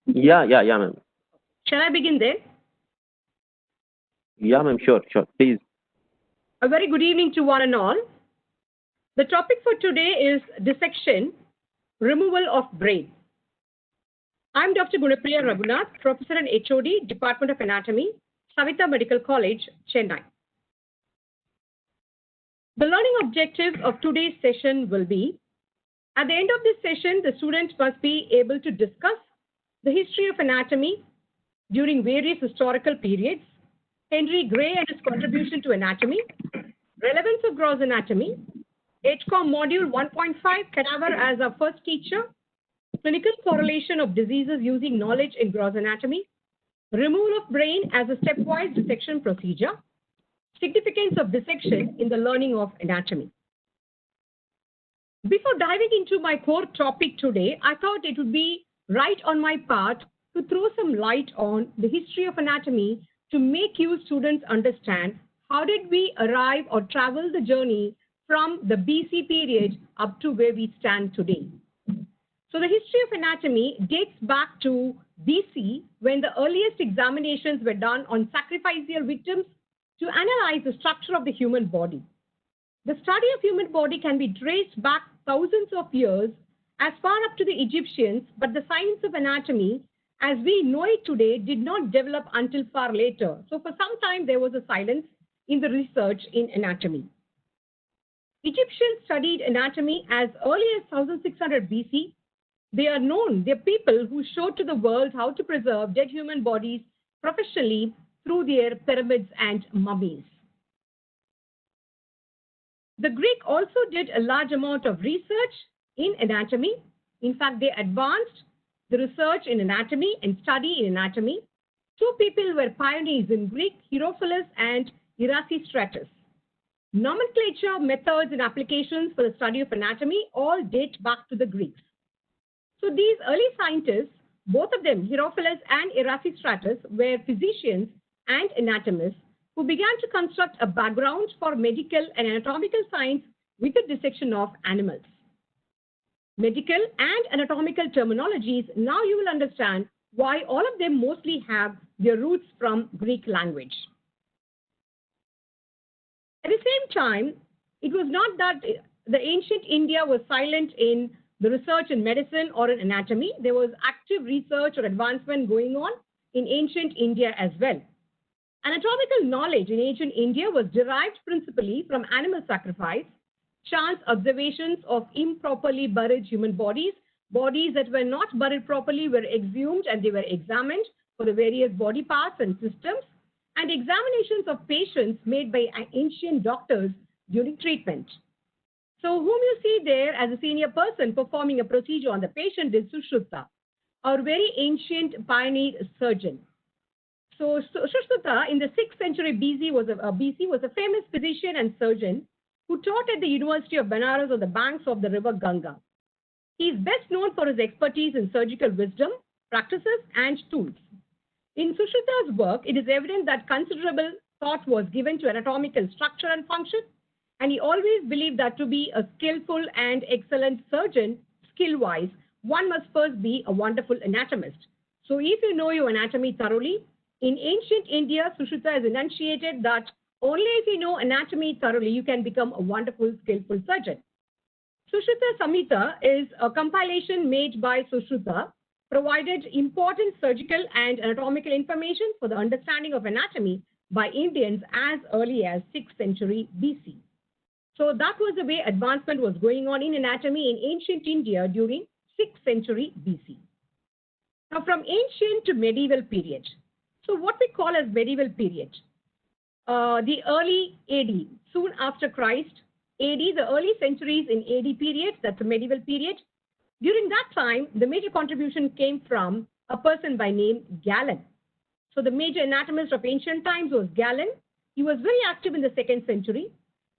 Yeah, ma'am. Shall I begin then? Yeah, ma'am. Sure. Please. A very good evening to one and all. The topic for today is dissection, removal of brain. I'm Dr. Gunapriya Raghunath, Professor and HOD, Department of Anatomy, Savitha Medical College, Chennai. The learning objectives of today's session will be, at the end of this session, the student must be able to discuss the history of anatomy during various historical periods, Henry Gray and his contribution to anatomy, relevance of gross anatomy, HCOM module 1.5, cadaver as our first teacher, clinical correlation of diseases using knowledge in gross anatomy, removal of brain as a stepwise dissection procedure, significance of dissection in the learning of anatomy. Before diving into my core topic today, I thought it would be right on my part to throw some light on the history of anatomy to make you students understand how did we arrive or travel the journey from the BC period up to where we stand today. So the history of anatomy dates back to BC, when the earliest examinations were done on sacrificial victims to analyze the structure of the human body. The study of human body can be traced back thousands of years as far up to the Egyptians, but the science of anatomy, as we know it today, did not develop until far later. So for some time, there was a silence in the research in anatomy. Egyptians studied anatomy as early as 1600 BC. They are known, they're people who showed to the world how to preserve dead human bodies professionally through their pyramids and mummies. The Greek also did a large amount of research in anatomy. In fact, they advanced the research in anatomy and study in anatomy. Two people were pioneers in Greek, Herophilus and Erasistratus. Nomenclature, methods, and applications for the study of anatomy all date back to the Greeks. So these early scientists, both of them, Herophilus and Erasistratus, were physicians and anatomists who began to construct a background for medical and anatomical science with the dissection of animals. Medical and anatomical terminologies, now you will understand why all of them mostly have their roots from Greek language. At the same time, it was not that the ancient India was silent in the research in medicine or in anatomy. There was active research or advancement going on in ancient India as well. Anatomical knowledge in ancient India was derived principally from animal sacrifice, chance observations of improperly buried human bodies. Bodies that were not buried properly were exhumed and they were examined for the various body parts and systems, and examinations of patients made by ancient doctors during treatment. So whom you see there as a senior person performing a procedure on the patient is Sushruta, our very ancient pioneer surgeon. So Sushruta in the 6th century BC was a famous physician and surgeon who taught at the University of Benares on the banks of the river Ganga. He is best known for his expertise in surgical wisdom, practices, and tools. In Sushruta's work, it is evident that considerable thought was given to anatomical structure and function, and he always believed that to be a skillful and excellent surgeon, skill-wise, one must first be a wonderful anatomist. So if you know your anatomy thoroughly, in ancient India, Sushruta has enunciated that only if you know anatomy thoroughly, you can become a wonderful, skillful surgeon. Sushruta Samhita is a compilation made by Sushruta, provided important surgical and anatomical information for the understanding of anatomy by Indians as early as 6th century BC. So that was the way advancement was going on in anatomy in ancient India during 6th century BC. Now from ancient to medieval period. So what we call as medieval period, the early AD, soon after Christ, AD, the early centuries in AD period, that's a medieval period. During that time, the major contribution came from a person by name Galen. So the major anatomist of ancient times was Galen. He was very active in the 2nd century.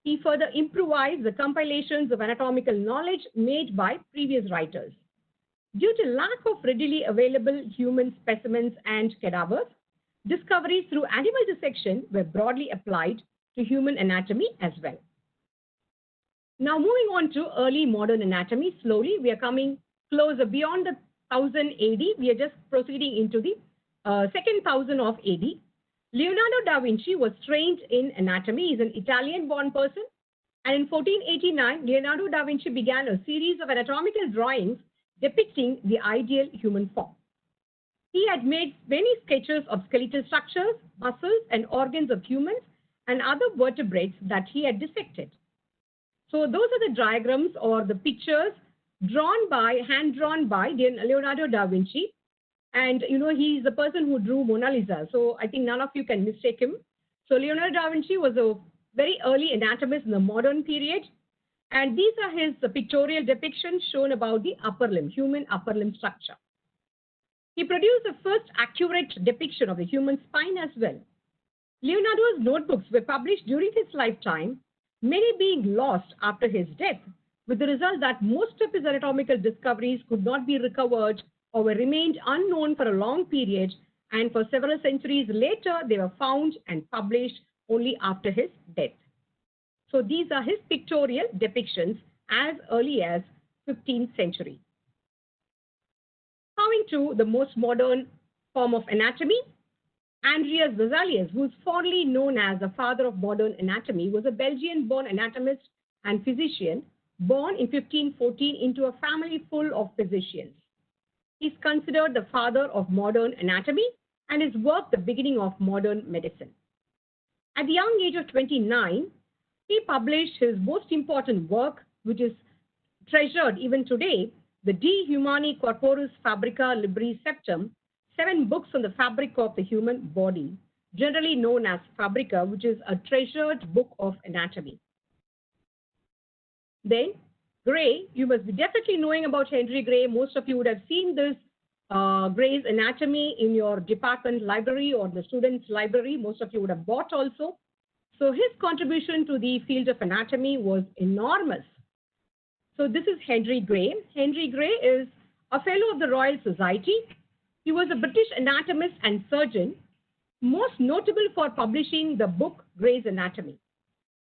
He further improvised the compilations of anatomical knowledge made by previous writers. Due to lack of readily available human specimens and cadavers, discoveries through animal dissection were broadly applied to human anatomy as well. Now moving on to early modern anatomy, slowly we are coming closer beyond the 1000 AD. We are just proceeding into the second thousand of AD. Leonardo da Vinci was trained in anatomy. He's an Italian-born person. And in 1489, Leonardo da Vinci began a series of anatomical drawings depicting the ideal human form. He had made many sketches of skeletal structures, muscles, and organs of humans and other vertebrates that he had dissected. So those are the diagrams or the pictures hand drawn by Leonardo da Vinci. And, he's the person who drew Mona Lisa. So I think none of you can mistake him. So Leonardo da Vinci was a very early anatomist in the modern period. And these are his pictorial depictions shown about the upper limb, human upper limb structure. He produced the first accurate depiction of the human spine as well. Leonardo's notebooks were published during his lifetime, many being lost after his death, with the result that most of his anatomical discoveries could not be recovered or were remained unknown for a long period, and for several centuries later, they were found and published only after his death. So these are his pictorial depictions as early as 15th century. Coming to the most modern form of anatomy, Andreas Vesalius, who is fondly known as the father of modern anatomy, was a Belgian-born anatomist and physician born in 1514 into a family full of physicians. He's considered the father of modern anatomy and his work the beginning of modern medicine. At the young age of 29, he published his most important work, which is treasured even today, the De Humani Corporis Fabrica Libri Septem, 7 books on the fabric of the human body, generally known as Fabrica, which is a treasured book of anatomy. Then, Gray, you must be definitely knowing about Henry Gray. Most of you would have seen this Gray's Anatomy in your department library or the student's library. Most of you would have bought also. So his contribution to the field of anatomy was enormous. So this is Henry Gray. Henry Gray is a fellow of the Royal Society. He was a British anatomist and surgeon, most notable for publishing the book Gray's Anatomy.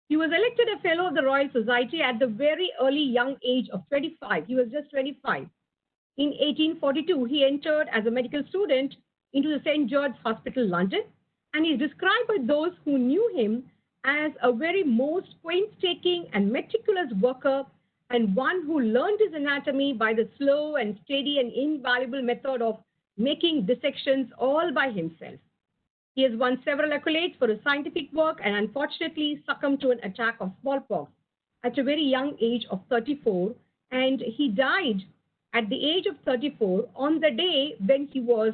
He was elected a fellow of the Royal Society at the very early young age of 25. He was just 25. In 1842, he entered as a medical student into the St. George's Hospital, London, and he is described by those who knew him as a very most painstaking and meticulous worker, and one who learned his anatomy by the slow and steady and invaluable method of making dissections all by himself. He has won several accolades for his scientific work and unfortunately succumbed to an attack of smallpox at a very young age of 34, and he died at the age of 34 on the day when he was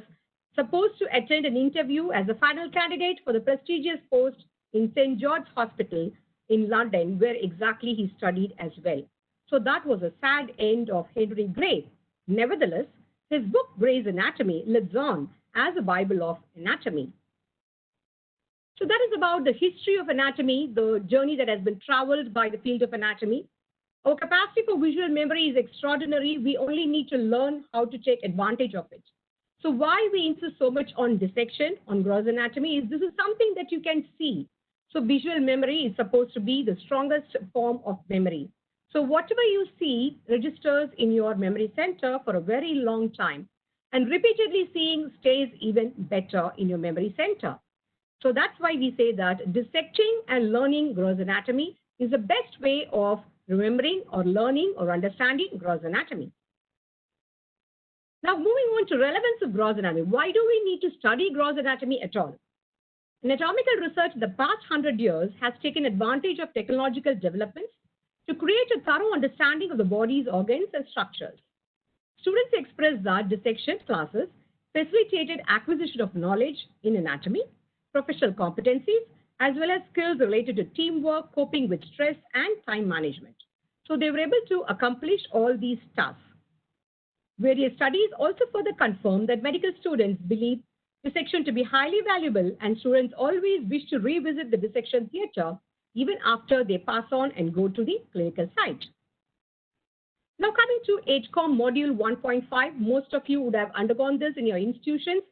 supposed to attend an interview as a final candidate for the prestigious post in St. George's Hospital in London, where exactly he studied as well. So that was a sad end of Henry Gray. Nevertheless, his book Gray's Anatomy lives on as a Bible of anatomy. So that is about the history of anatomy, the journey that has been traveled by the field of anatomy. Our capacity for visual memory is extraordinary. We only need to learn how to take advantage of it. So why we insist so much on dissection, on gross anatomy, is this is something that you can see. So visual memory is supposed to be the strongest form of memory. So whatever you see registers in your memory center for a very long time, and repeatedly seeing stays even better in your memory center. So that's why we say that dissecting and learning gross anatomy is the best way of remembering or learning or understanding gross anatomy. Now moving on to relevance of gross anatomy. Why do we need to study gross anatomy at all? Anatomical research in the past 100 years has taken advantage of technological developments to create a thorough understanding of the body's organs and structures. Students express that dissection classes facilitated acquisition of knowledge in anatomy, professional competencies, as well as skills related to teamwork, coping with stress, and time management. So they were able to accomplish all these tasks. Various studies also further confirm that medical students believe dissection to be highly valuable, and students always wish to revisit the dissection theater even after they pass on and go to the clinical site. Now coming to HCOM Module 1.5, most of you would have undergone this in your institutions.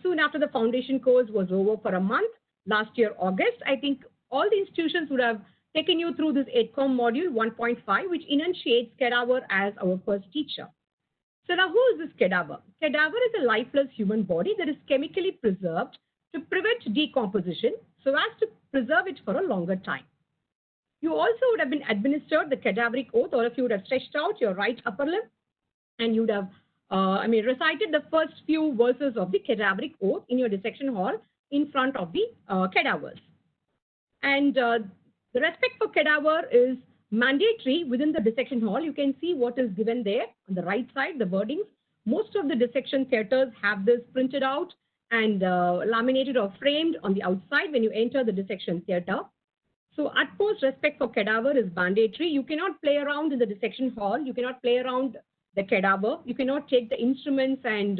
Soon after the foundation course was over for a month, last year, August, I think all the institutions would have taken you through this HCOM Module 1.5, which enunciates Kerawar as our first teacher. So now who is this cadaver? Cadaver is a lifeless human body that is chemically preserved to prevent decomposition so as to preserve it for a longer time. You also would have been administered the cadaveric oath, or if you would have stretched out your right upper limb and you would have, recited the first few verses of the cadaveric oath in your dissection hall in front of the cadavers. And the respect for cadaver is mandatory within the dissection hall. You can see what is given there on the right side, the wordings. Most of the dissection theaters have this printed out and laminated or framed on the outside when you enter the dissection theater. So utmost respect for cadaver is mandatory. You cannot play around in the dissection hall. You cannot play around the cadaver. You cannot take the instruments and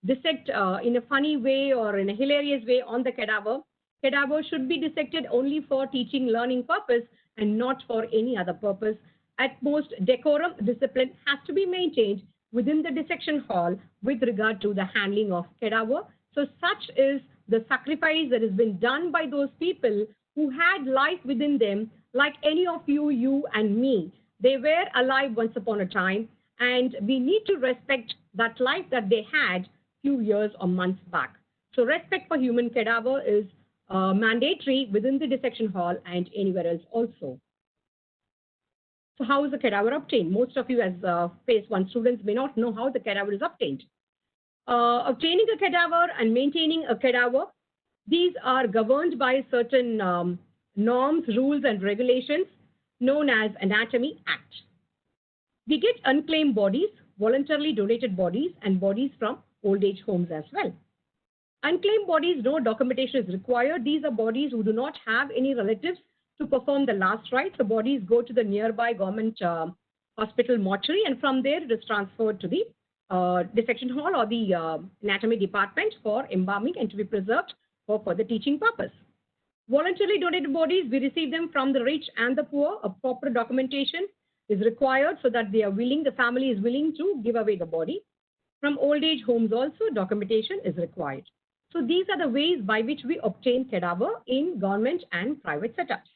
dissect in a funny way or in a hilarious way on the cadaver. Cadaver should be dissected only for teaching, learning purpose and not for any other purpose. At most, decorum, discipline has to be maintained within the dissection hall with regard to the handling of cadaver. So such is the sacrifice that has been done by those people who had life within them, like any of you and me. They were alive once upon a time, and we need to respect that life that they had few years or months back. So respect for human cadaver is mandatory within the dissection hall and anywhere else also. So how is the cadaver obtained? Most of you as phase 1 students may not know how the cadaver is obtained. Obtaining a cadaver and maintaining a cadaver, these are governed by certain norms, rules, and regulations known as Anatomy Act. We get unclaimed bodies, voluntarily donated bodies, and bodies from old age homes as well. Unclaimed bodies, no documentation is required. These are bodies who do not have any relatives to perform the last rites. The bodies go to the nearby government hospital mortuary, and from there it is transferred to the dissection hall or the anatomy department for embalming and to be preserved for further teaching purpose. Voluntarily donated bodies, we receive them from the rich and the poor. A proper documentation is required so that they are willing, the family is willing to give away the body. From old age homes also, documentation is required. So these are the ways by which we obtain cadaver in government and private setups.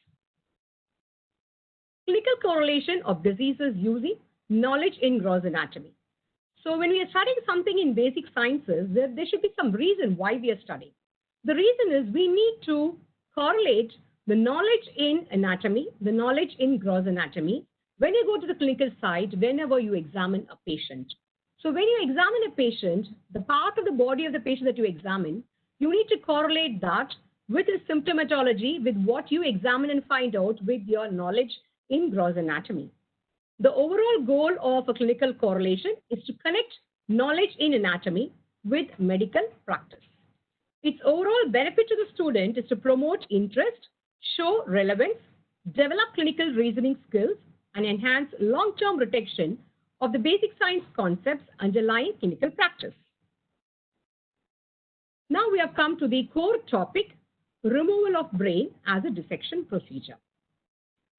Clinical correlation of diseases using knowledge in gross anatomy. So when we are studying something in basic sciences, there should be some reason why we are studying. The reason is we need to correlate the knowledge in anatomy, the knowledge in gross anatomy, when you go to the clinical site, whenever you examine a patient. So when you examine a patient, the part of the body of the patient that you examine, you need to correlate that with his symptomatology, with what you examine and find out with your knowledge in gross anatomy. The overall goal of a clinical correlation is to connect knowledge in anatomy with medical practice. Its overall benefit to the student is to promote interest, show relevance, develop clinical reasoning skills, and enhance long-term retention of the basic science concepts underlying clinical practice. Now we have come to the core topic, removal of brain as a dissection procedure.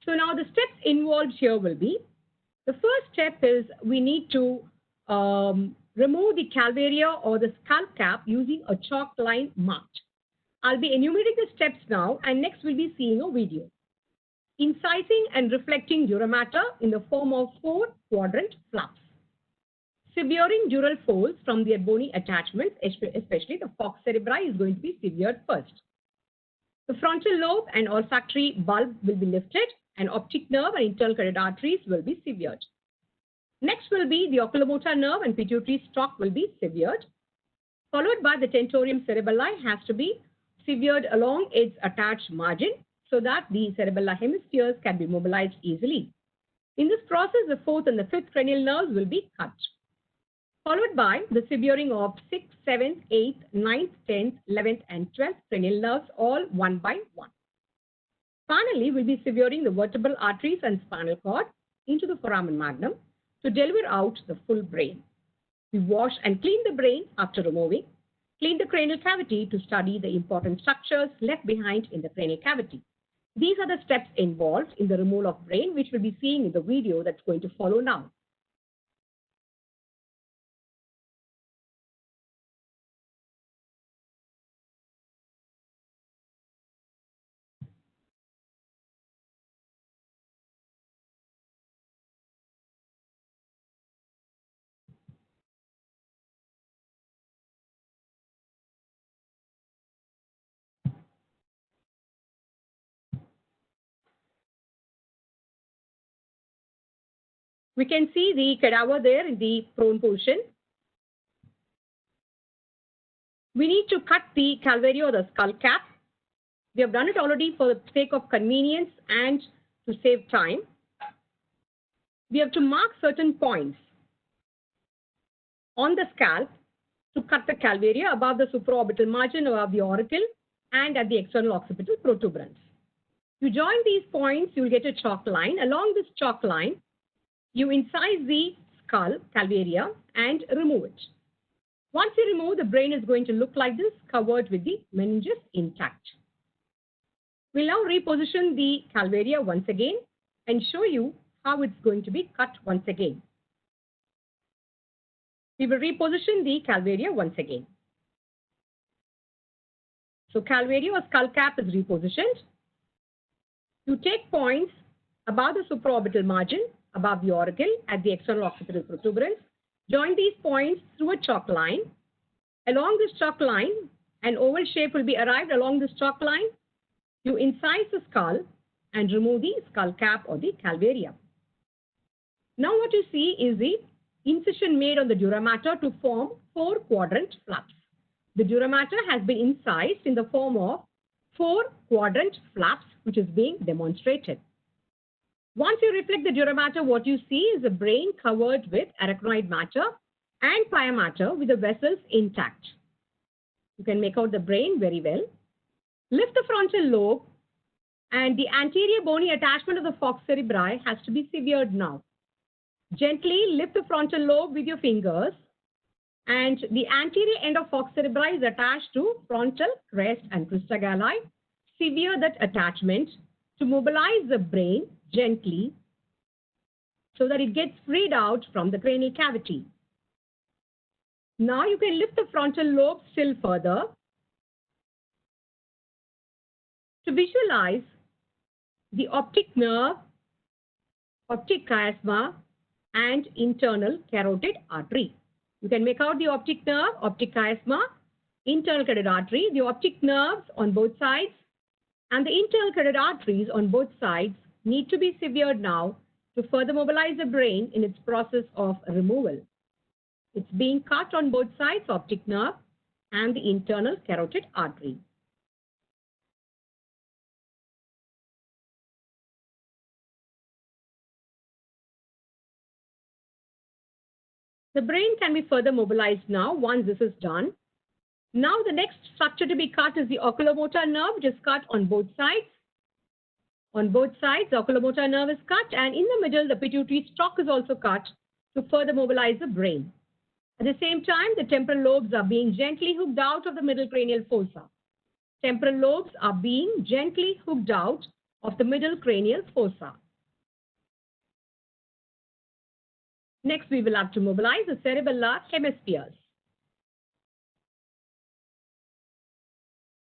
So now the steps involved here will be, the first step is we need to remove the calvaria or the skull cap using a chalk line marked. I'll be enumerating the steps now, and next we'll be seeing a video. Incising and reflecting dura mater in the form of 4 quadrant flaps. Severing dural folds from their bony attachments, especially the fox cerebri is going to be severed first. The frontal lobe and olfactory bulb will be lifted, and optic nerve and internal carotid arteries will be severed. Next will be the oculomotor nerve and pituitary stalk will be severed, followed by the tentorium cerebelli has to be severed along its attached margin so that the cerebellar hemispheres can be mobilized easily. In this process, the 4th and the 5th cranial nerves will be cut, followed by the severing of 6th, 7th, 8th, 9th, 10th, 11th, and 12th cranial nerves, all one by one. Finally, we'll be severing the vertebral arteries and spinal cord into the foramen magnum to deliver out the full brain. We wash and clean the brain after removing, clean the cranial cavity to study the important structures left behind in the cranial cavity. These are the steps involved in the removal of brain, which we'll be seeing in the video that's going to follow now. We can see the cadaver there in the prone position. We need to cut the calvaria or the skull cap. We have done it already for the sake of convenience and to save time. We have to mark certain points on the scalp to cut the calvaria above the supraorbital margin, above the auricle, and at the external occipital protuberance. You join these points, you will get a chalk line. Along this chalk line, you incise the skull, calvaria, and remove it. Once you remove, the brain is going to look like this, covered with the meninges intact. We'll now reposition the calvaria once again and show you how it's going to be cut once again. We will reposition the calvaria once again. So calvaria or skull cap is repositioned. You take points above the supraorbital margin, above the auricle, at the external occipital protuberance. Join these points through a chalk line. Along this chalk line, an oval shape will be arrived along this chalk line. You incise the skull and remove the skull cap or the calvaria. Now what you see is the incision made on the dura mater to form 4 quadrant flaps. The dura mater has been incised in the form of 4 quadrant flaps, which is being demonstrated. Once you reflect the dura mater, what you see is a brain covered with arachnoid matter and pia mater with the vessels intact. You can make out the brain very well. Lift the frontal lobe, and the anterior bony attachment of the falx cerebri has to be severed now. Gently lift the frontal lobe with your fingers, and the anterior end of falx cerebri is attached to frontal crest and crista galli. Sever that attachment to mobilize the brain gently so that it gets freed out from the cranial cavity. Now you can lift the frontal lobe still further to visualize the optic nerve, optic chiasma, and internal carotid artery. You can make out the optic nerve, optic chiasma, internal carotid artery, the optic nerves on both sides, and the internal carotid arteries on both sides need to be severed now to further mobilize the brain in its process of removal. It's being cut on both sides, optic nerve and the internal carotid artery. The brain can be further mobilized now once this is done. Now the next structure to be cut is the oculomotor nerve, which is cut on both sides. On both sides, the oculomotor nerve is cut, and in the middle, the pituitary stalk is also cut to further mobilize the brain. At the same time, the temporal lobes are being gently hooked out of the middle cranial fossa. Temporal lobes are being gently hooked out of the middle cranial fossa. Next, we will have to mobilize the cerebellar hemispheres.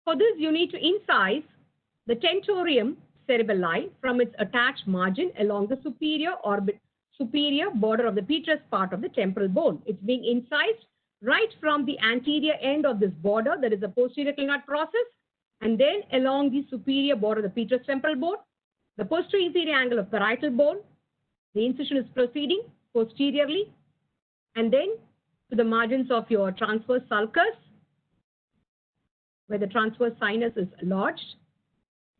For this, you need to incise the tentorium cerebelli from its attached margin along the superior border of the petrous part of the temporal bone. It's being incised right from the anterior end of this border, that is the posterior clinoid process, and then along the superior border of the petrous temporal bone, the posterior inferior angle of parietal bone. The incision is proceeding posteriorly, and then to the margins of your transverse sulcus, where the transverse sinus is lodged,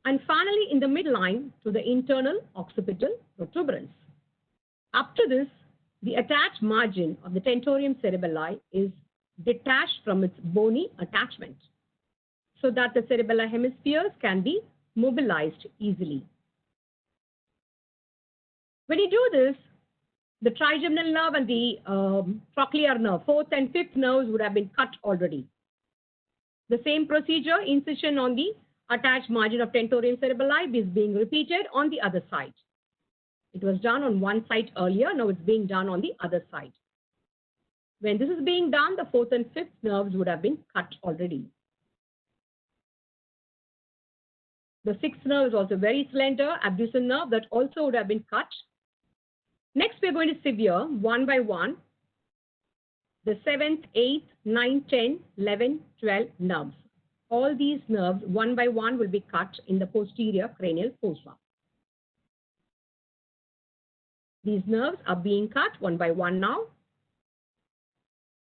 and finally in the midline to the internal occipital protuberance. Up to this, the attached margin of the tentorium cerebelli is detached from its bony attachment so that the cerebellar hemispheres can be mobilized easily. When you do this, the trigeminal nerve and the trochlear nerve, 4th and 5th nerves would have been cut already. The same procedure, incision on the attached margin of tentorium cerebelli, is being repeated on the other side. It was done on one side earlier, now it's being done on the other side. When this is being done, the 4th and 5th nerves would have been cut already. The 6th nerve is also very slender, abducens nerve, that also would have been cut. Next, we are going to sever one by one the 7th, 8th, 9th, 10th, 11th, 12th nerves. All these nerves, one by one, will be cut in the posterior cranial fossa. These nerves are being cut one by one now.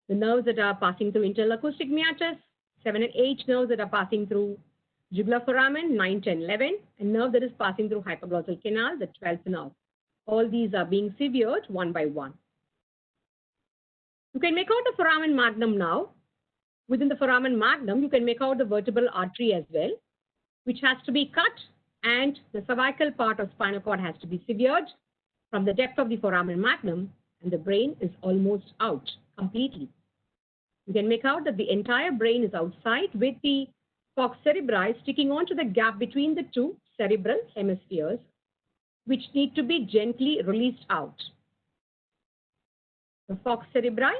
The nerves that are passing through internal acoustic meatus, 7 and 8 nerves that are passing through jugular foramen, 9, 10, 11, and nerve that is passing through hypoglossal canal, the 12th nerve. All these are being severed one by one. You can make out the foramen magnum now. Within the foramen magnum, you can make out the vertebral artery as well, which has to be cut, and the cervical part of spinal cord has to be severed from the depth of the foramen magnum, and the brain is almost out completely. You can make out that the entire brain is outside with the falx cerebri sticking onto the gap between the two cerebral hemispheres, which need to be gently released out. The falx cerebri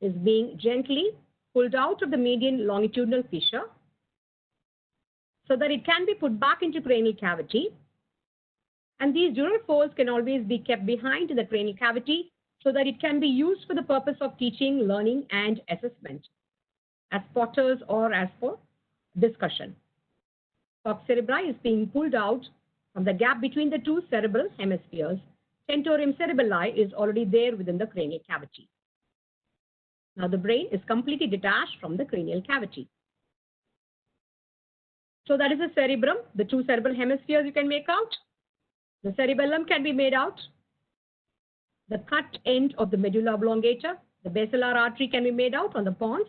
is being gently pulled out of the median longitudinal fissure so that it can be put back into cranial cavity. And these dural folds can always be kept behind in the cranial cavity so that it can be used for the purpose of teaching, learning, and assessment, as potters or as for discussion. Falx cerebri is being pulled out from the gap between the two cerebral hemispheres. Tentorium cerebelli is already there within the cranial cavity. Now the brain is completely detached from the cranial cavity. So that is the cerebrum, the two cerebral hemispheres you can make out. The cerebellum can be made out. The cut end of the medulla oblongata, the basilar artery can be made out on the pons.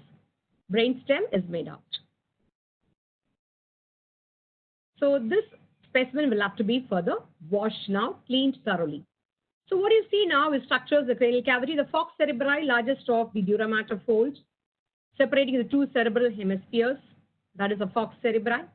Brainstem is made out. So this specimen will have to be further washed now, cleaned thoroughly. So what you see now is structures of the cranial cavity, the falx cerebri, largest of the dura mater folds, separating the two cerebral hemispheres. That is the falx cerebri.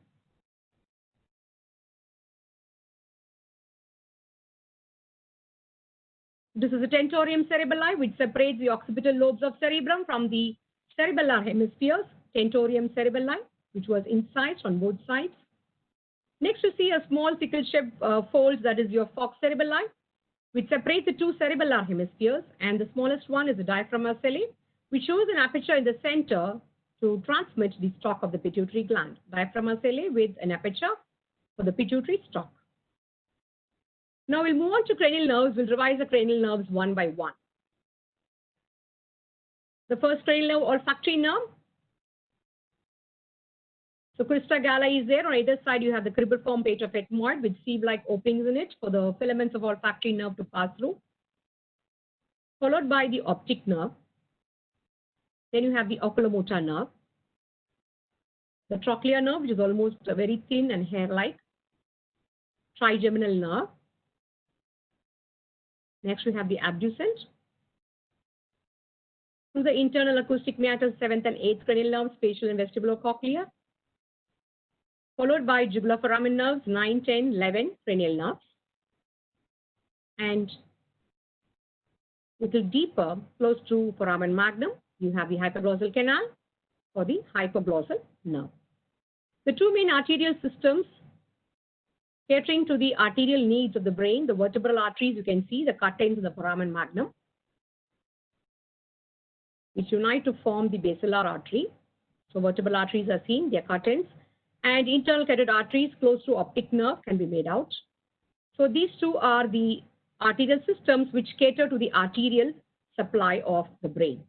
This is the tentorium cerebelli, which separates the occipital lobes of cerebrum from the cerebellar hemispheres, tentorium cerebelli, which was incised on both sides. Next, you see a small sickle-shaped folds, that is your falx cerebelli, which separates the two cerebellar hemispheres, and the smallest one is the diaphragm ocelli, which shows an aperture in the center to transmit the stalk of the pituitary gland. Diaphragm ocelli with an aperture for the pituitary stalk. Now we'll move on to cranial nerves. We'll revise the cranial nerves one by one. The first cranial nerve, olfactory nerve. So crista galli is there. On either side, you have the cribriform page of ethmoid with sieve-like openings in it for the filaments of olfactory nerve to pass through, followed by the optic nerve. Then you have the oculomotor nerve, the trochlear nerve, which is almost very thin and hair-like, trigeminal nerve. Next, we have the abducent. Through the internal acoustic meatus, 7th and 8th cranial nerves, spatial and vestibulocochlear, followed by jugular foramen nerves, 9, 10, 11 cranial nerves, and little deeper, close to foramen magnum, you have the hypoglossal canal for the hypoglossal nerve. The two main arterial systems catering to the arterial needs of the brain, the vertebral arteries, you can see the cut ends of the foramen magnum, which unite to form the basilar artery. So vertebral arteries are seen, they are cut ends, and internal carotid arteries close to optic nerve can be made out. So these two are the arterial systems which cater to the arterial supply of the brain.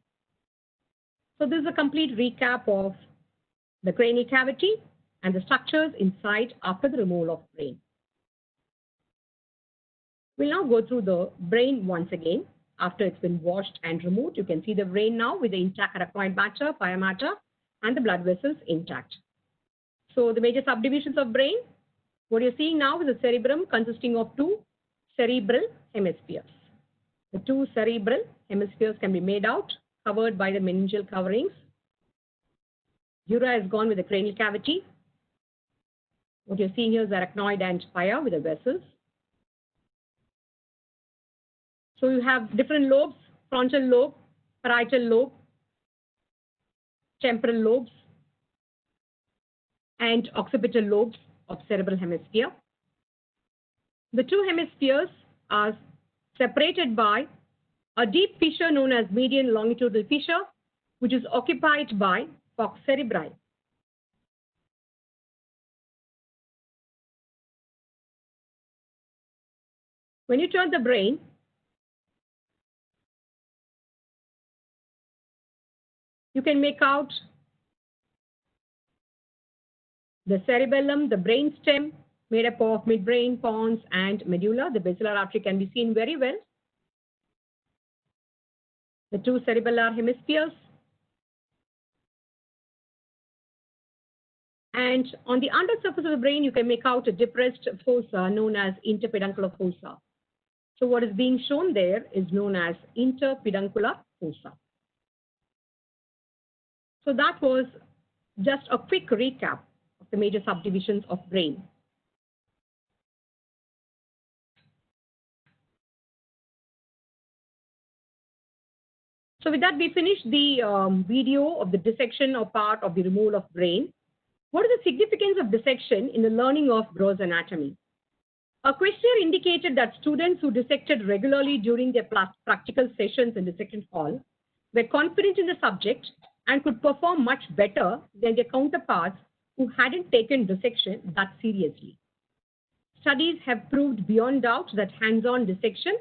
So this is a complete recap of the cranial cavity and the structures inside after the removal of brain. We'll now go through the brain once again. After it's been washed and removed, you can see the brain now with the intact arachnoid matter, pia mater, and the blood vessels intact. So the major subdivisions of brain, what you're seeing now is a cerebrum consisting of two cerebral hemispheres. The two cerebral hemispheres can be made out, covered by the meningeal coverings. Dura is gone with the cranial cavity. What you're seeing here is arachnoid and pia with the vessels. So you have different lobes, frontal lobe, parietal lobe, temporal lobes, and occipital lobes of cerebral hemisphere. The two hemispheres are separated by a deep fissure known as median longitudinal fissure, which is occupied by falx cerebri. When you turn the brain, You can make out the cerebellum, the brainstem, made up of midbrain, pons, and medulla. The basilar artery can be seen very well. The two cerebellar hemispheres. And on the undersurface of the brain, you can make out a depressed fossa known as interpeduncular fossa. So what is being shown there is known as interpeduncular fossa. So that was just a quick recap of the major subdivisions of brain. So with that, we finished the video of the dissection or part of the removal of brain. What is the significance of dissection in the learning of gross anatomy? A questionnaire indicated that students who dissected regularly during their practical sessions in the dissection hall were confident in the subject and could perform much better than their counterparts who hadn't taken dissection that seriously. Studies have proved beyond doubt that hands-on dissection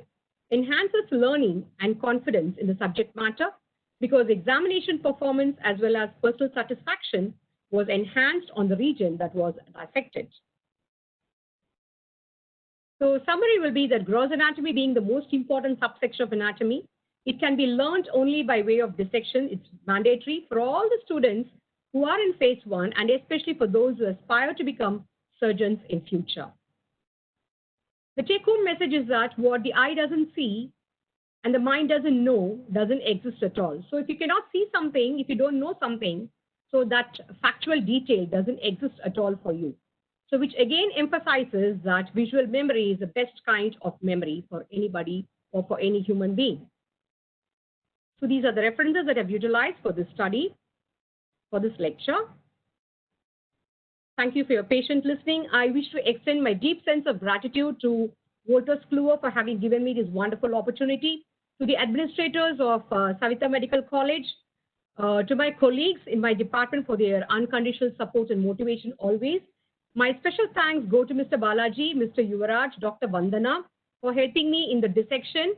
enhances learning and confidence in the subject matter because examination performance as well as personal satisfaction was enhanced on the region that was dissected. So summary will be that gross anatomy being the most important subsection of anatomy, it can be learned only by way of dissection. It's mandatory for all the students who are in phase 1 and especially for those who aspire to become surgeons in future. The take-home message is that what the eye doesn't see and the mind doesn't know doesn't exist at all. So if you cannot see something, if you don't know something, so that factual detail doesn't exist at all for you. So which again emphasizes that visual memory is the best kind of memory for anybody or for any human being. So these are the references that I've utilized for this study, for this lecture. Thank you for your patient listening. I wish to extend my deep sense of gratitude to Wolters Kluwer for having given me this wonderful opportunity, to the administrators of Savitha Medical College, to my colleagues in my department for their unconditional support and motivation always. My special thanks go to Mr. Balaji, Mr. Yuvaraj, Dr. Vandana for helping me in the dissection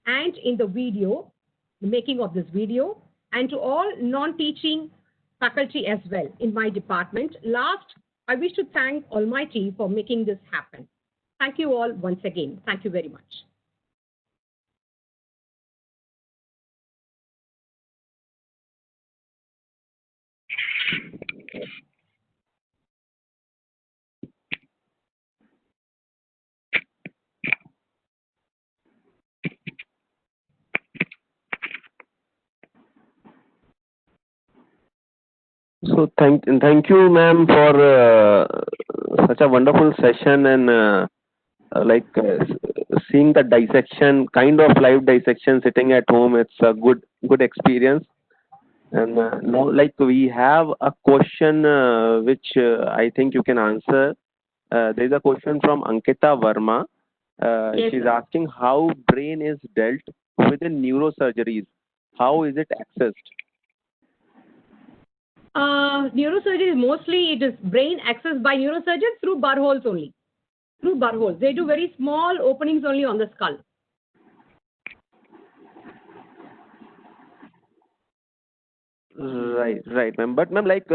and in the video, the making of this video, and to all non-teaching faculty as well in my department. Last, I wish to thank Almighty for making this happen. Thank you all once again. Thank you very much. So thank you, ma'am, for such a wonderful session and seeing the dissection, kind of live dissection sitting at home. It's a good experience. And now, like, we have a question which I think you can answer. There is a question from Ankita Verma. Yes, She's sir. asking how brain is dealt within neurosurgeries. How is it accessed? Neurosurgery is mostly, it is brain accessed by neurosurgeons through burr holes only. Through burr holes. They do very small openings only on the skull. Right, ma'am. But ma'am, like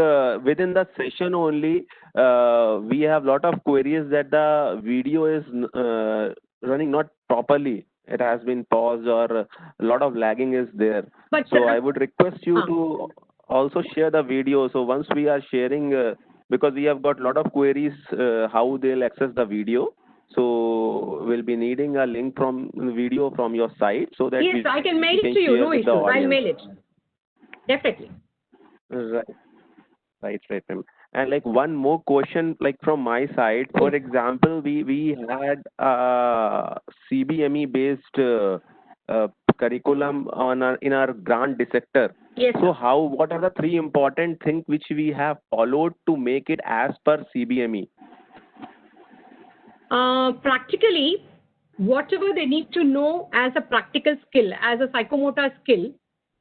within the session only, we have lot of queries that the video is running not properly. It has been paused or a lot of lagging is there. But So I would request you to also share the video. So once we are sharing, because we have got lot of queries how they'll access the video. So we'll be needing a link from video from your site so that yes, I can mail it to you. No issues. I'll mail it. Definitely. Right, ma'am. And like one more question, like from my side, for example, we had CBME based curriculum on in our grant dissector. Yes. So what are the 3 important things which we have followed to make it as per CBME? Practically, whatever they need to know as a practical skill, as a psychomotor skill,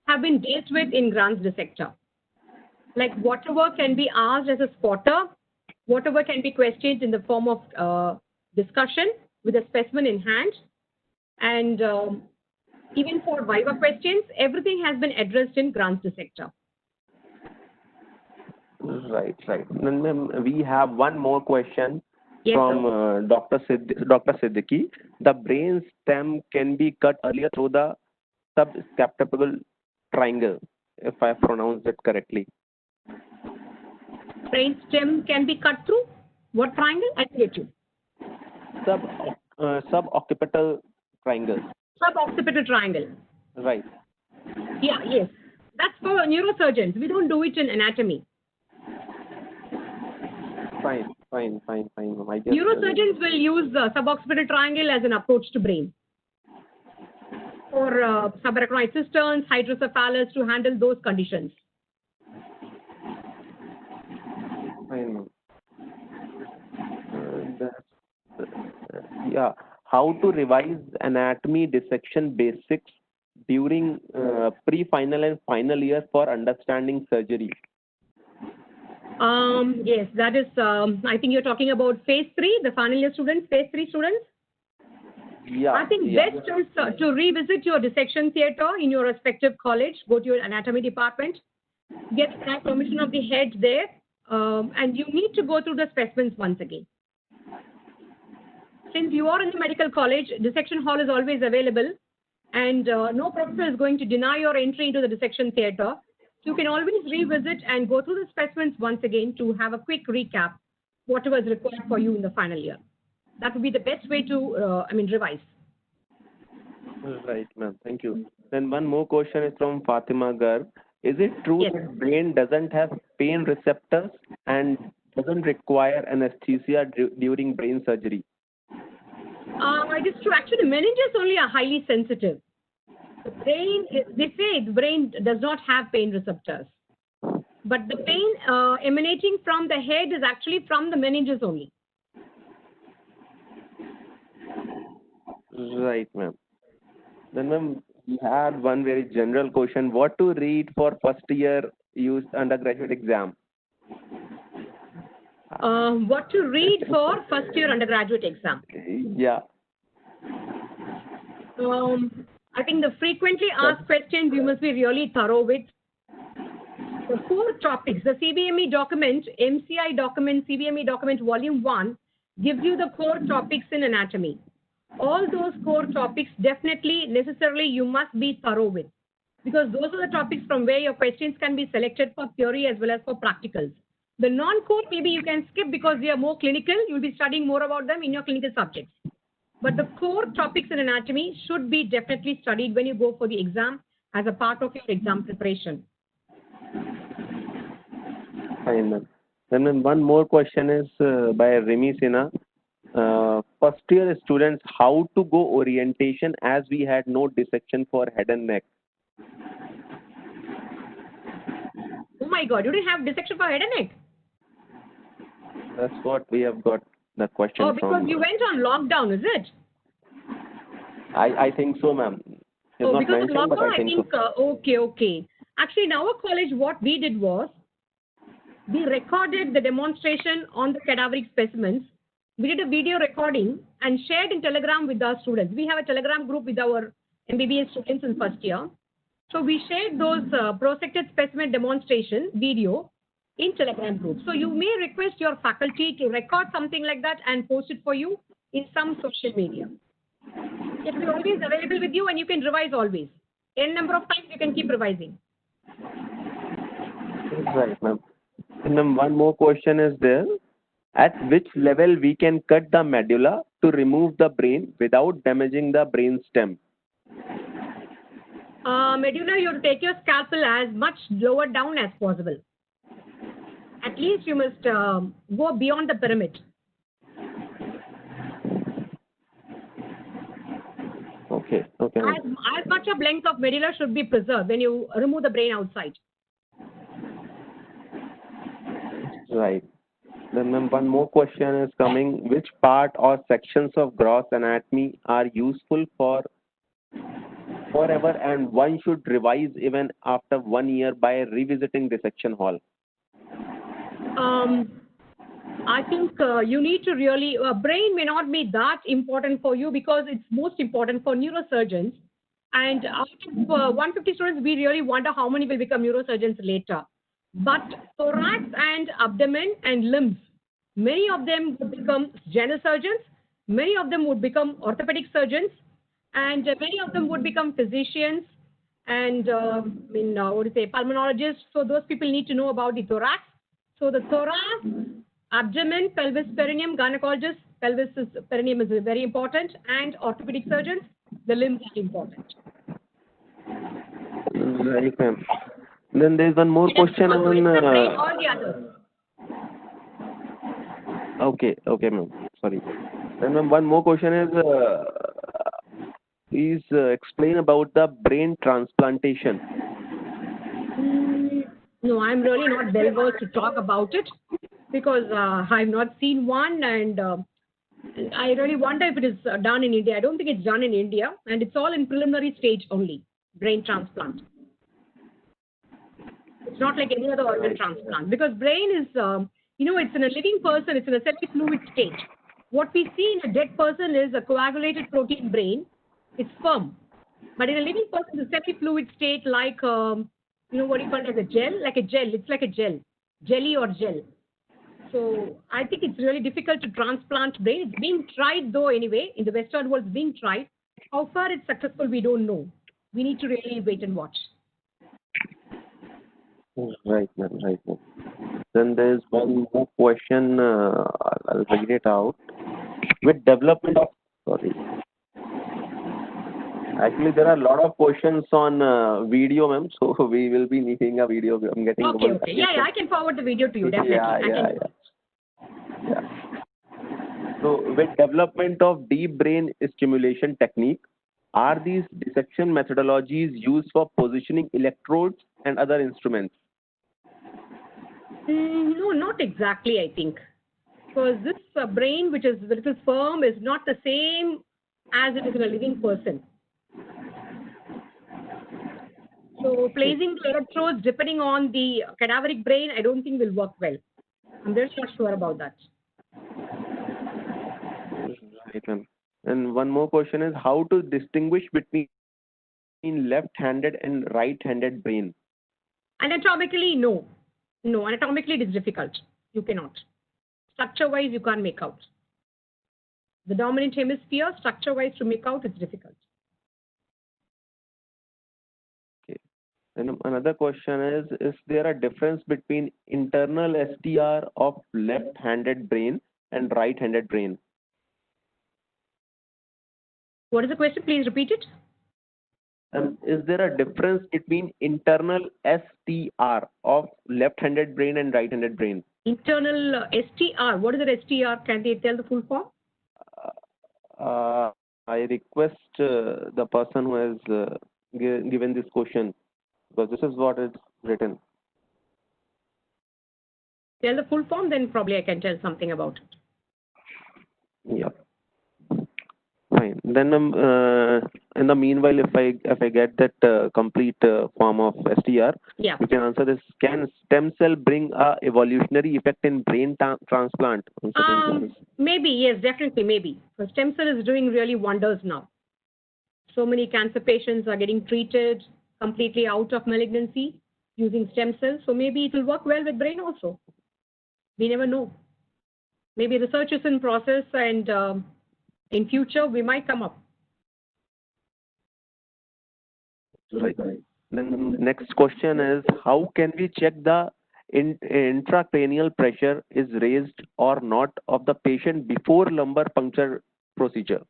have been dealt with in grants dissector. Like whatever can be asked as a spotter, whatever can be questioned in the form of discussion with a specimen in hand, and even for viva questions, everything has been addressed in grants dissector. Right, right. Then, ma'am, we have one more question Yes, from sir. Dr. Siddiqui. The brain stem can be cut earlier through the subscapular triangle, if I pronounced it correctly. Brain stem can be cut through what triangle? I didn't get you. Sub Suboccipital triangle. Suboccipital triangle. Right. Yeah, yes. That's for neurosurgeons. We don't do it in anatomy. Fine, fine, fine, fine, ma'am. I just Neurosurgeons will use the suboccipital triangle as an approach to brain for subarachnoid cisterns, hydrocephalus to handle those conditions. fine, ma'am. Yeah. How to revise anatomy dissection basics during pre-final and final year for understanding surgery? Yes, that is, I think you're talking about phase 3, the final year students, phase 3 students. Yeah. I think yeah. best is to revisit your dissection theater in your respective college, go to your anatomy department, get that permission of the head there, and you need to go through the specimens once again. Since you are in the medical college, dissection hall is always available, and no professor is going to deny your entry into the dissection theater. You can always revisit and go through the specimens once again to have a quick recap, whatever is required for you in the final year. That would be the best way to, revise. Right, ma'am. Thank you. Then one more question is from Fatima Garg. Is it true Yes. that brain doesn't have pain receptors and doesn't require anesthesia during brain surgery? It is true. Actually, meninges only are highly sensitive. The brain, they say the brain does not have pain receptors. But the pain emanating from the head is actually from the meninges only. Right, ma'am. Then, ma'am, we had one very general question. What to read for first year use undergraduate exam? What to read for first year undergraduate exam? Yeah. I think the frequently asked questions you must be really thorough with. The 4 topics, the CBME document, MCI document, CBME document volume 1 gives you the core topics in anatomy. All those core topics definitely, necessarily you must be thorough with, because those are the topics from where your questions can be selected for theory as well as for practicals. The non-core maybe you can skip because they are more clinical. You'll be studying more about them in your clinical subjects. But the core topics in anatomy should be definitely studied when you go for the exam as a part of your exam preparation. Fine, ma'am. Then, ma'am, one more question is by Remy Sinha. First year students, how to go orientation as we had no dissection for head and neck? Oh my God, you didn't have dissection for head and neck? That's what we have got the question Oh, because from. you went on lockdown, is it? I think so, ma'am. It's Oh, not because of mentioned, but lockdown, I I think think, so. okay. Actually, in our college, what we did was, we recorded the demonstration on the cadaveric specimens. We did a video recording and shared in Telegram with our students. We have a Telegram group with our MBBS students in first year. So we shared those prosected specimen demonstration video in Telegram group. So you may request your faculty to record something like that and post it for you in some social media. It will be always available with you and you can revise always. N number of times you can keep revising. Right, ma'am. And then one more question is there. At which level we can cut the medulla to remove the brain without damaging the brain stem? Medulla, you have to take your scalpel as much lower down as possible. At least you must go beyond the pyramid. Okay. As much of length of medulla should be preserved when you remove the brain outside. Right. Then, ma'am, one more question is coming. Which part or sections of gross anatomy are useful for forever and one should revise even after 1 year by revisiting dissection hall? I think you need to really, brain may not be that important for you because it's most important for neurosurgeons. And out of 150 students, we really wonder how many will become neurosurgeons later. But thorax and abdomen and limbs, many of them would become general surgeons, many of them would become orthopedic surgeons, and many of them would become physicians and what do you say, pulmonologists. So those people need to know about the thorax. So the thorax, abdomen, pelvis, perineum, gynecologist, pelvis is, perineum is very important, and orthopedic surgeons, the limbs are important. Right, ma'am. Then there's one more question Also, on. it's the brain or the others. Okay, ma'am. Sorry. Then ma'am, one more question is, please explain about the brain transplantation. No, I'm really not well versed to talk about it because I've not seen one, and I really wonder if it is done in India. I don't think it's done in India, and it's all in preliminary stage only, brain transplant. It's not like any other organ transplant because brain is, it's in a living person, it's in a semi-fluid state. What we see in a dead person is a coagulated protein brain. It's firm. But in a living person, it's a semi-fluid state like, what do you call it as a gel? Like a gel. It's like a gel. Jelly or gel. So I think it's really difficult to transplant brain. It's being tried though anyway. In the Western world, it's being tried. How far it's successful, we don't know. We need to really wait and watch. Right, ma'am. Right, ma'am. Then there's one more question. I'll read it out. With development of, sorry. Actually, there are a lot of questions on video, ma'am. So we will be needing a video. I'm getting Okay. Yeah, I can forward the video to you, definitely. Yeah. So with development of deep brain stimulation technique, are these dissection methodologies used for positioning electrodes and other instruments? No, not exactly, I think. Because this brain, which is a little firm, is not the same as it is in a living person. So placing the electrodes depending on the cadaveric brain, I don't think will work well. I'm just not sure about that. Right, ma'am. And one more question is how to distinguish between left-handed and right-handed brain? Anatomically, no. No, anatomically it is difficult. You cannot. Structure-wise, you can't make out. The dominant hemisphere, structure-wise, to make out, it's difficult. Okay. And another question is there a difference between internal STR of left-handed brain and right-handed brain? What is the question? Please repeat it. Is there a difference between internal STR of left-handed brain and right-handed brain? Internal STR. What is the STR? Can they tell the full form? I request the person who has given this question because this is what is written. Tell the full form, then probably I can tell something about it. Yep. Fine. Then in the meanwhile, if I get that complete form of STR, yeah, you can answer this. Can stem cell bring a evolutionary effect in brain transplant? Maybe, yes, definitely, maybe. So stem cell is doing really wonders now. So many cancer patients are getting treated completely out of malignancy using stem cells. So maybe it will work well with brain also. We never know. Maybe research is in process, and in future we might come up. Right. Then next question is how can we check the intracranial pressure is raised or not of the patient before lumbar puncture procedure?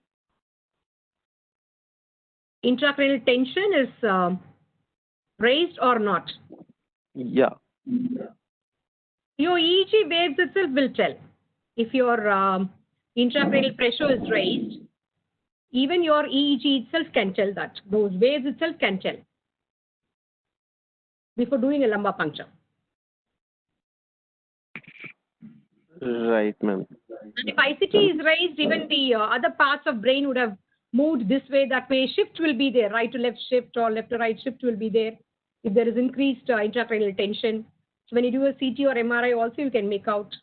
Intracranial tension is raised or not? Yeah. Your EEG waves itself will tell. If your intracranial pressure is raised, even your EEG itself can tell that. Those waves itself can tell before doing a lumbar puncture. Right, ma'am. And if ICT is raised, even the other parts of brain would have moved this way, that way. Shift will be there, right to left shift or left to right shift will be there. If there is increased intracranial tension, so when you do a CT or MRI also, you can make out.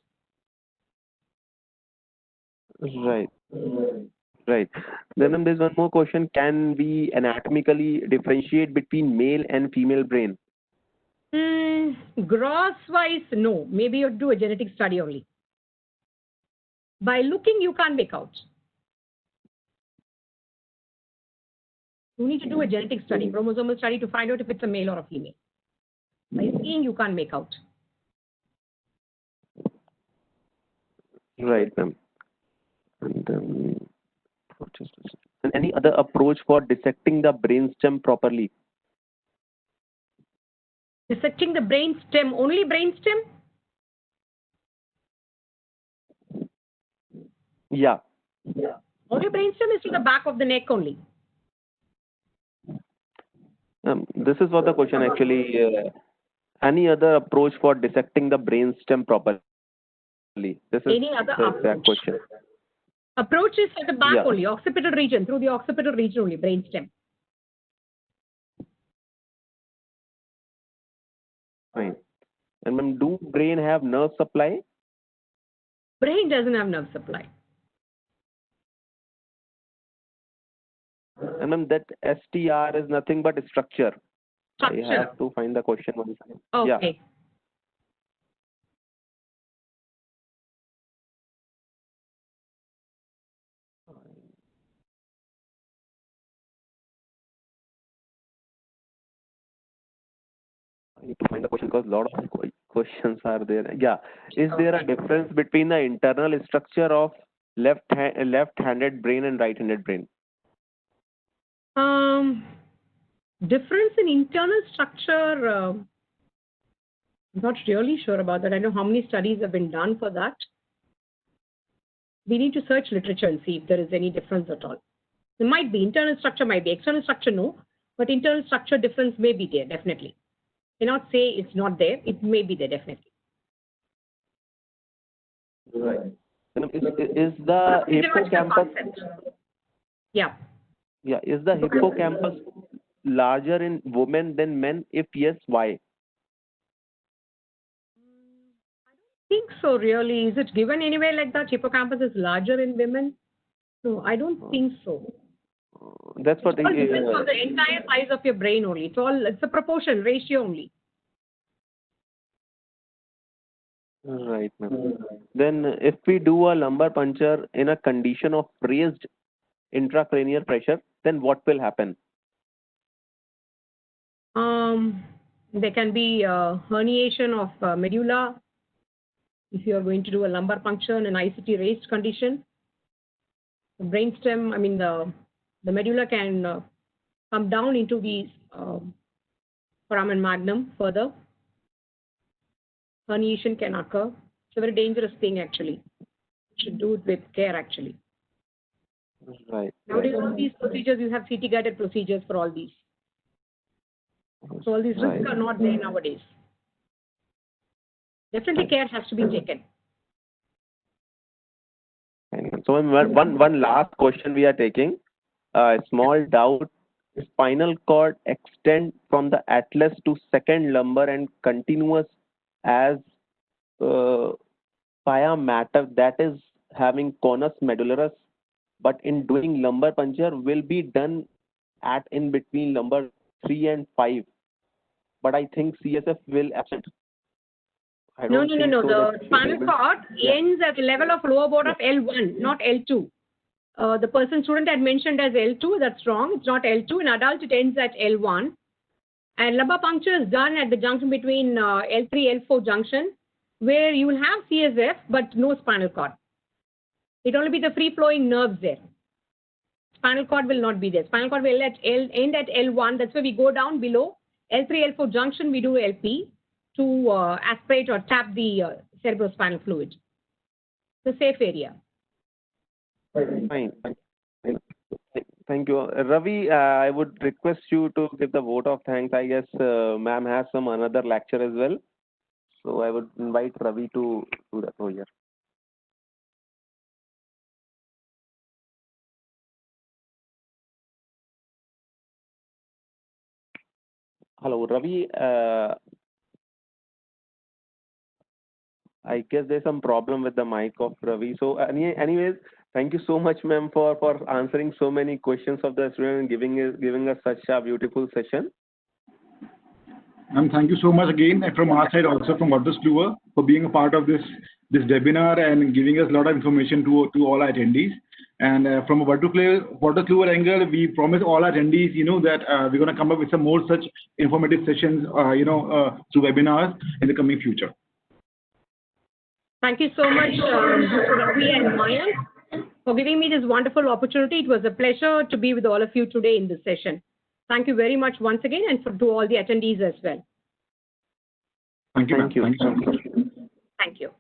Right. Right. Then there's one more question. Can we anatomically differentiate between male and female brain? Gross wise, no. Maybe you do a genetic study only. By looking, you can't make out. You need to do a genetic study, chromosomal study, to find out if it's a male or a female. By seeing, you can't make out. Right, ma'am. And any other approach for dissecting the brainstem properly? Dissecting the brain stem, only brain stem? Yeah. Only brain stem is to the back of the neck only. This is what the question actually. Any other approach for dissecting the brainstem properly? This is Any other the exact approach? question. Approach is at the back Yeah. only, occipital region, through the occipital region only, brain stem. Fine. And ma'am, do brain have nerve supply? Brain doesn't have nerve supply. And ma'am, that STR is nothing but a structure. I Structure. have to find the question once again. Okay. Yeah. I need to find the question because a lot of questions are there. Yeah. Is there a difference between the internal structure of left-handed brain and right-handed brain? Difference in internal structure, I'm not really sure about that. I don't know how many studies have been done for that. We need to search literature and see if there is any difference at all. There might be. Internal structure might be. External structure, no. But internal structure difference may be there, definitely. Cannot say it's not there. It may be there, definitely. Right. Is the Intellectual hippocampus? concept. Yeah. Yeah. Is the hippocampus larger in women than men? If yes, why? Think so, really. Is it given anywhere like that? Hippocampus is larger in women? No, I don't think so. That's what It all depends on the entire size of your brain only. It's a proportion, ratio only. Right, ma'am. Then if we do a lumbar puncture in a condition of raised intracranial pressure, then what will happen? There can be herniation of medulla if you are going to do a lumbar puncture in an ICT raised condition. The brainstem, I mean the medulla can come down into the foramen magnum further. Herniation can occur. It's a very dangerous thing actually. You should do it with care actually. Right. Nowadays, all these procedures, you have CT guided procedures for all these. So all these risks are not there nowadays. Definitely care has to be taken. So one last question we are taking. A small doubt. Spinal cord extend from the atlas to second lumbar and continuous as via matter that is having conus medullaris, but in doing lumbar puncture will be done at in between lumbar 3 and 5. But I think CSF will absent. No. The spinal cord ends at the level of lower border of L1, not L2. The person student had mentioned as L2. That's wrong. It's not L2. In adult, it ends at L1. And lumbar puncture is done at the junction between L3, L4 junction, where you will have CSF, but no spinal cord. It will only be the free-flowing nerves there. Spinal cord will not be there. Spinal cord will end at L1. That's where we go down below. L3, L4 junction, we do LP to aspirate or tap the cerebrospinal fluid. The safe area. Fine. Thank you. Ravi, I would request you to give the vote of thanks. I guess ma'am has some another lecture as well. So I would invite Ravi to do that over here. Hello, Ravi. I guess there's some problem with the mic of Ravi. So anyways, thank you so much, ma'am, for answering so many questions of the student and giving us such a beautiful session. And thank you so much again from our side, also from Waters Kluwer, for being a part of this webinar and giving us a lot of information to all our attendees. And from a Waters Kluwer angle, we promise all our attendees, that we're going to come up with some more such informative sessions, through webinars in the coming future. Thank you so much, Mr. Ravi and Mayank, for giving me this wonderful opportunity. It was a pleasure to be with all of you today in this session. Thank you very much once again, and to all the attendees as well. Thank you. Thank you. Thank you so much. Thank you.